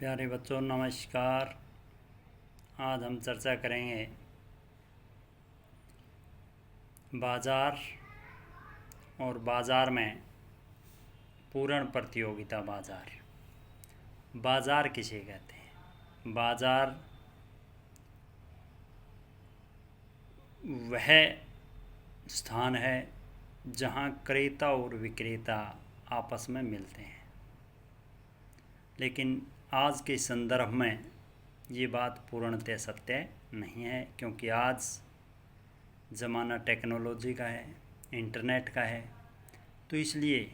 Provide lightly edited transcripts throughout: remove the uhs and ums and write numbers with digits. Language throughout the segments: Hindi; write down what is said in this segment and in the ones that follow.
प्यारे बच्चों नमस्कार। आज हम चर्चा करेंगे बाज़ार और बाज़ार में पूर्ण प्रतियोगिता बाज़ार। बाज़ार किसे कहते हैं? बाज़ार वह स्थान है जहाँ क्रेता और विक्रेता आपस में मिलते हैं। लेकिन आज के संदर्भ में ये बात पूर्णतः सत्य नहीं है, क्योंकि आज ज़माना टेक्नोलॉजी का है, इंटरनेट का है। तो इसलिए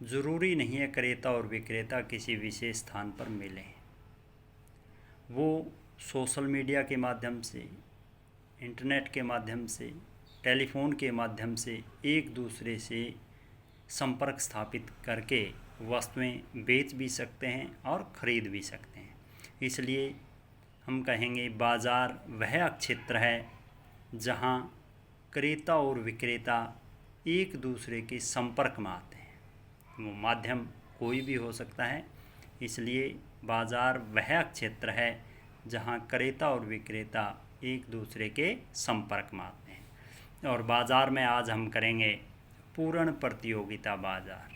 ज़रूरी नहीं है क्रेता और विक्रेता किसी विशेष स्थान पर मिलें। वो सोशल मीडिया के माध्यम से, इंटरनेट के माध्यम से, टेलीफोन के माध्यम से एक दूसरे से संपर्क स्थापित करके वस्तुएं बेच भी सकते हैं और ख़रीद भी सकते हैं। इसलिए हम कहेंगे बाज़ार वह क्षेत्र है जहां क्रेता और विक्रेता एक दूसरे के संपर्क में आते हैं। वो माध्यम कोई भी हो सकता है। इसलिए बाज़ार वह क्षेत्र है जहां क्रेता और विक्रेता एक दूसरे के संपर्क में आते हैं। और बाज़ार में आज हम करेंगे पूर्ण प्रतियोगिता बाज़ार।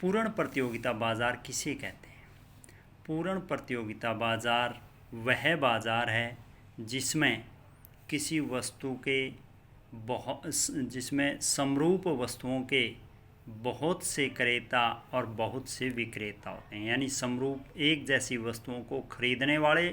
पूर्ण प्रतियोगिता बाज़ार किसे कहते हैं? पूर्ण प्रतियोगिता बाज़ार वह बाज़ार है जिसमें किसी वस्तु के जिसमें समरूप वस्तुओं के बहुत से क्रेता और बहुत से विक्रेता होते हैं। यानी समरूप एक जैसी वस्तुओं को खरीदने वाले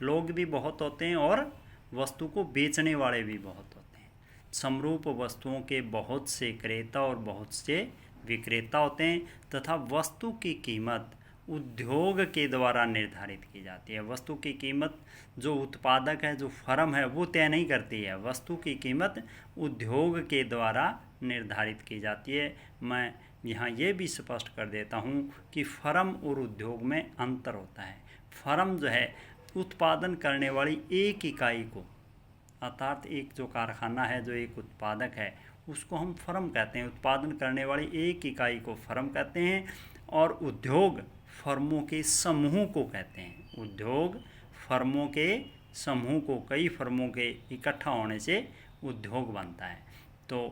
लोग भी बहुत होते हैं और वस्तु को बेचने वाले भी बहुत होते हैं। समरूप वस्तुओं के बहुत से क्रेता और बहुत से विक्रेता होते हैं तथा वस्तु की कीमत उद्योग के द्वारा निर्धारित की जाती है। वस्तु की कीमत जो उत्पादक है, जो फर्म है, वो तय नहीं करती है। वस्तु की कीमत उद्योग के द्वारा निर्धारित की जाती है। मैं यहाँ ये भी स्पष्ट कर देता हूँ कि फर्म और उद्योग में अंतर होता है। फर्म जो है उत्पादन करने वाली एक इकाई को, अर्थात एक जो कारखाना है, जो एक उत्पादक है, उसको हम फर्म कहते हैं। उत्पादन करने वाली एक इकाई को फर्म कहते हैं। और उद्योग फर्मों के समूह को कहते हैं। उद्योग फर्मों के समूह को, कई फर्मों के इकट्ठा होने से उद्योग बनता है। तो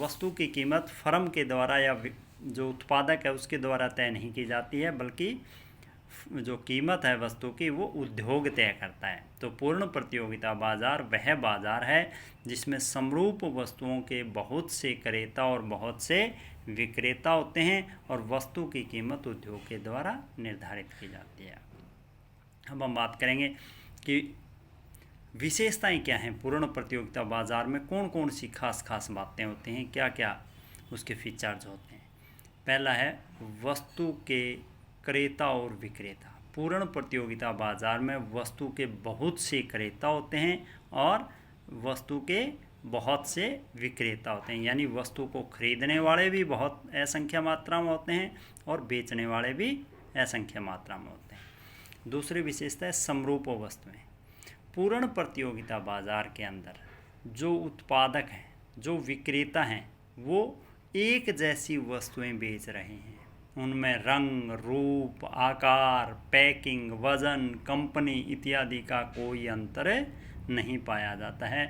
वस्तु की कीमत फर्म के द्वारा या जो उत्पादक है उसके द्वारा तय नहीं की जाती है, बल्कि जो कीमत है वस्तु की वो उद्योग तय करता है। तो पूर्ण प्रतियोगिता बाज़ार वह बाज़ार है जिसमें समरूप वस्तुओं के बहुत से क्रेता और बहुत से विक्रेता होते हैं और वस्तु की कीमत उद्योग के द्वारा निर्धारित की जाती है। अब हम बात करेंगे कि विशेषताएं क्या हैं। पूर्ण प्रतियोगिता बाज़ार में कौन कौन सी खास बातें होती हैं, क्या क्या उसके फीचर्स होते हैं। पहला है वस्तु के क्रेता और विक्रेता। पूर्ण प्रतियोगिता बाज़ार में वस्तु के बहुत से क्रेता होते हैं और वस्तु के बहुत से विक्रेता होते हैं। यानी वस्तु को खरीदने वाले भी बहुत असंख्य मात्रा में होते हैं और बेचने वाले भी असंख्य मात्रा में होते हैं। दूसरी विशेषता है समरूप वस्तुएं। पूर्ण प्रतियोगिता बाज़ार के अंदर जो उत्पादक हैं, जो विक्रेता हैं, वो एक जैसी वस्तुएं बेच रहे हैं। उनमें रंग, रूप, आकार, पैकिंग, वज़न, कंपनी इत्यादि का कोई अंतर नहीं पाया जाता है।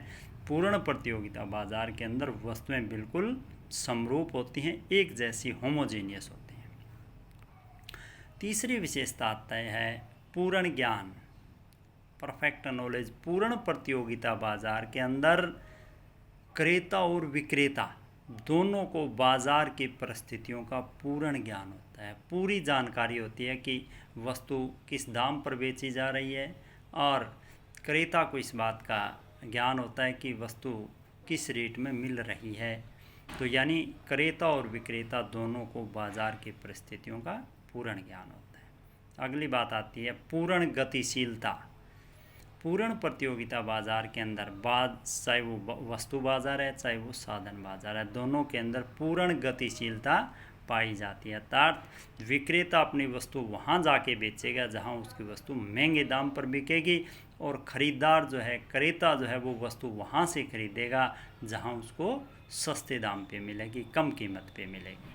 पूर्ण प्रतियोगिता बाज़ार के अंदर वस्तुएं बिल्कुल समरूप होती हैं, एक जैसी होमोजेनियस होती हैं। तीसरी विशेषता आता है पूर्ण ज्ञान, परफेक्ट नॉलेज। पूर्ण प्रतियोगिता बाज़ार के अंदर क्रेता और विक्रेता दोनों को बाज़ार की परिस्थितियों का पूर्ण ज्ञान होता है। पूरी जानकारी होती है कि वस्तु किस दाम पर बेची जा रही है और क्रेता को इस बात का ज्ञान होता है कि वस्तु किस रेट में मिल रही है। तो यानी क्रेता और विक्रेता दोनों को बाज़ार की परिस्थितियों का पूर्ण ज्ञान होता है। अगली बात आती है पूर्ण गतिशीलता। पूर्ण प्रतियोगिता बाज़ार के अंदर चाहे वो वस्तु बाज़ार है, चाहे वो साधन बाज़ार है, दोनों के अंदर पूर्ण गतिशीलता पाई जाती है। अर्थात विक्रेता अपनी वस्तु वहाँ जाके बेचेगा जहाँ उसकी वस्तु महंगे दाम पर बिकेगी और ख़रीदार जो है, क्रेता जो है, वो वस्तु वहाँ से खरीदेगा जहाँ उसको सस्ते दाम पे मिलेगी, कम कीमत पे मिलेगी।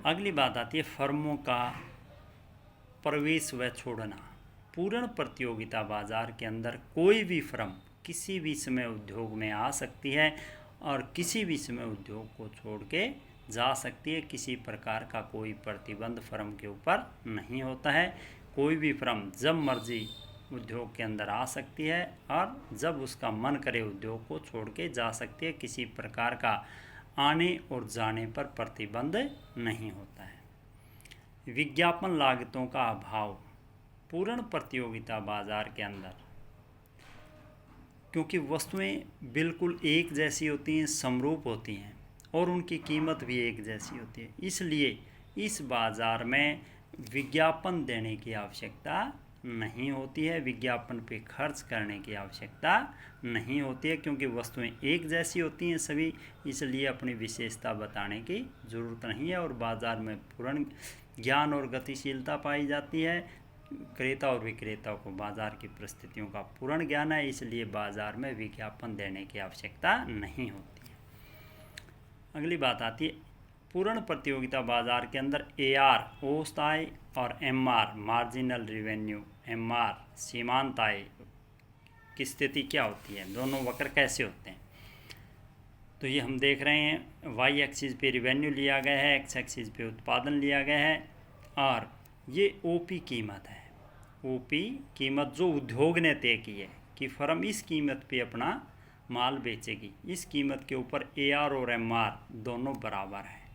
अगली बात आती है फर्मों का प्रवेश व छोड़ना। पूर्ण प्रतियोगिता बाजार के अंदर कोई भी फर्म किसी भी समय उद्योग में आ सकती है और किसी भी समय उद्योग को छोड़ के जा सकती है। किसी प्रकार का कोई प्रतिबंध फर्म के ऊपर नहीं होता है। कोई भी फर्म जब मर्जी उद्योग के अंदर आ सकती है और जब उसका मन करे उद्योग को छोड़ के जा सकती है। किसी प्रकार का आने और जाने पर प्रतिबंध नहीं होता है। विज्ञापन लागतों का अभाव। पूर्ण प्रतियोगिता बाजार के अंदर क्योंकि वस्तुएं बिल्कुल एक जैसी होती हैं, समरूप होती हैं और उनकी कीमत भी एक जैसी होती है, इसलिए इस बाज़ार में विज्ञापन देने की आवश्यकता नहीं होती है, विज्ञापन पे खर्च करने की आवश्यकता नहीं होती है क्योंकि वस्तुएं एक जैसी होती हैं सभी, इसलिए अपनी विशेषता बताने की ज़रूरत नहीं है और बाज़ार में पूर्ण ज्ञान और गतिशीलता पाई जाती है। क्रेता और विक्रेता को बाज़ार की परिस्थितियों का पूर्ण ज्ञान है, इसलिए बाज़ार में विज्ञापन देने की आवश्यकता नहीं होती है। अगली बात आती है पूर्ण प्रतियोगिता बाजार के अंदर AR औसत आय और MR मार्जिनल रेवेन्यू, MR सीमांत आय की स्थिति क्या होती है, दोनों वक्र कैसे होते हैं। तो ये हम देख रहे हैं Y एक्सिस पे रेवेन्यू लिया गया है, X एक्सिस पे उत्पादन लिया गया है और ये OP कीमत है। OP कीमत जो उद्योग ने तय की है कि फर्म इस कीमत पे अपना माल बेचेगी, इस कीमत के ऊपर AR और MR दोनों बराबर है।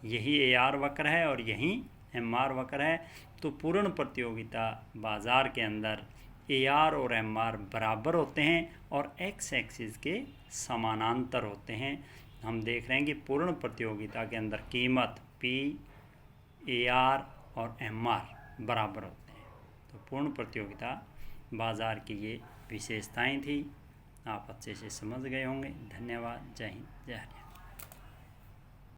यही AR वक्र है और यही MR वक्र है। तो पूर्ण प्रतियोगिता बाज़ार के अंदर AR और MR बराबर होते हैं और X एक्सिस के समानांतर होते हैं। हम देख रहे हैं कि पूर्ण प्रतियोगिता के अंदर कीमत P, AR और MR बराबर होते हैं। तो पूर्ण प्रतियोगिता बाज़ार की ये विशेषताएं थी, आप अच्छे से समझ गए होंगे। धन्यवाद। जय हिंद, जय हरियाणा।